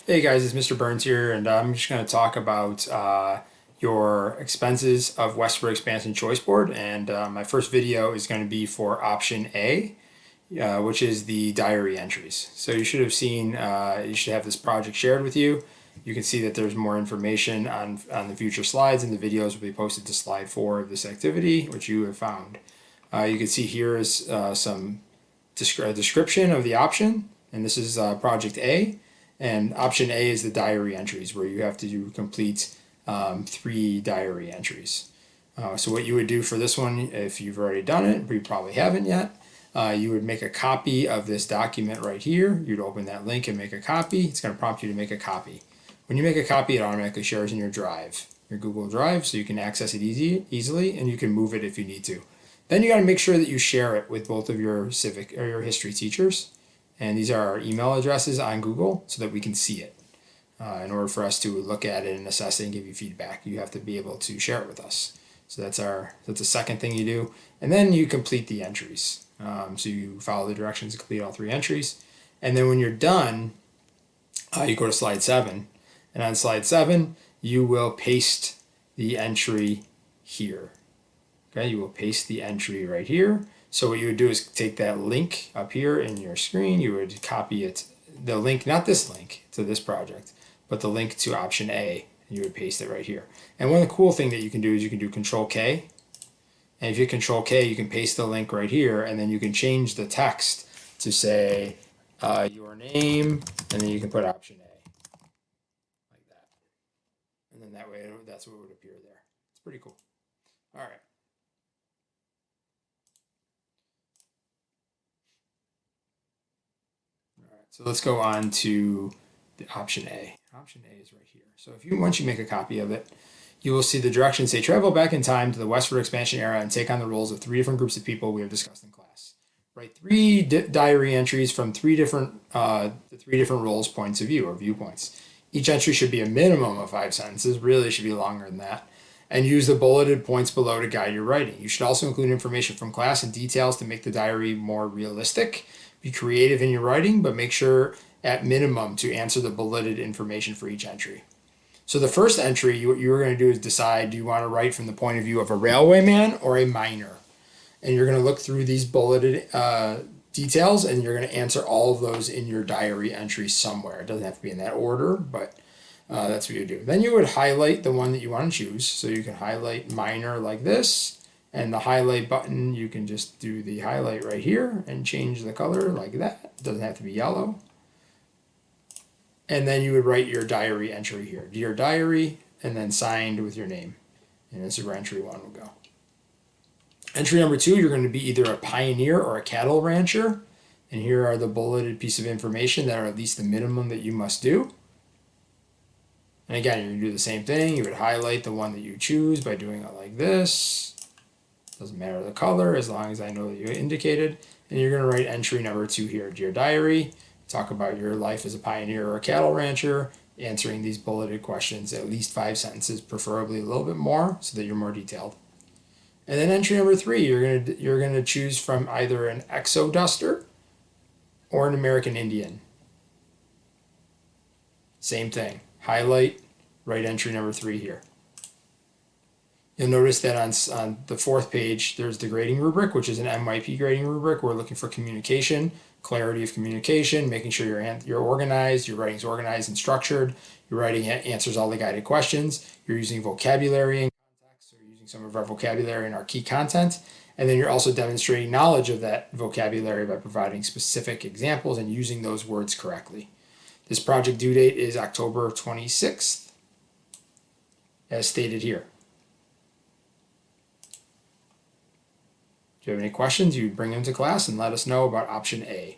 Hey guys, it's Mr. Burns here, and I'm just going to talk about your expenses of Westward Expansion Choice Board. And my first video is going to be for option A, which is the diary entries. So you should have seen, you should have this project shared with you. You can see that there's more information on the future slides, and the videos will be posted to slide 4 of this activity, which you have found. You can see here is some description of the option, and this is project A. And option A is the diary entries, where you have to complete 3 diary entries. So what you would do for this one, if you've already done it, but you probably haven't yet, you would make a copy of this document right here. You'd open that link and make a copy. It's going to prompt you to make a copy. When you make a copy, it automatically shares in your drive, your Google Drive, so you can access it easily, and you can move it if you need to. Then you got to make sure that you share it with both of your civic or your history teachers. And these are our email addresses on Google so that we can see it. In order for us to look at it and assess it and give you feedback, you have to be able to share it with us. So that's the second thing you do. And then you complete the entries. So you follow the directions to complete all 3 entries. And then when you're done, you go to slide 7. And on slide 7, you will paste the entry here. Okay, you will paste the entry right here. So what you would do is take that link up here in your screen, you would copy it, the link, not this link to this project, but the link to option A, and you would paste it right here. And one of the cool things that you can do is you can do Control K, and if you Control K, you can paste the link right here, and then you can change the text to say your name, and then you can put option A, like that. And then that way, that's what would appear there. It's pretty cool. All right. So let's go on to the option A. Option A is right here. So once you make a copy of it, you will see the directions say travel back in time to the westward expansion era and take on the roles of 3 different groups of people we have discussed in class. Write 3 diary entries from 3 different roles points of view or viewpoints. Each entry should be a minimum of 5 sentences, really should be longer than that, and use the bulleted points below to guide your writing. You should also include information from class and details to make the diary more realistic. Be creative in your writing, but make sure at minimum to answer the bulleted information for each entry. So the first entry, what you're going to do is decide, do you want to write from the point of view of a railwayman or a miner? And you're going to look through these bulleted details, and you're going to answer all of those in your diary entry somewhere. It doesn't have to be in that order, but that's what you do. Then you would highlight the one that you want to choose. So you can highlight miner like this. And the highlight button, you can just do the highlight right here and change the color like that. It doesn't have to be yellow. And then you would write your diary entry here. Dear diary, and then signed with your name. And this is where entry 1 will go. Entry number 2, you're going to be either a pioneer or a cattle rancher. And here are the bulleted piece of information that are at least the minimum that you must do. And again, you're going to do the same thing. You would highlight the one that you choose by doing it like this. Doesn't matter the color as long as I know that you indicated. And you're going to write entry number 2 here. Dear diary, talk about your life as a pioneer or a cattle rancher, answering these bulleted questions, at least 5 sentences, preferably a little bit more so that you're more detailed. And then entry number 3, you're going to choose from either an exoduster or an American Indian. Same thing. Highlight, write entry number 3 here. You'll notice that on the 4th page, there's the grading rubric, which is an MYP grading rubric. We're looking for communication, clarity of communication, making sure you're organized, your writing's organized and structured, your writing answers all the guided questions, you're using vocabulary in context, so you're using some of our vocabulary in our key content, and then you're also demonstrating knowledge of that vocabulary by providing specific examples and using those words correctly. This project due date is October 26th, as stated here. If you have any questions, you bring them to class and let us know about option A.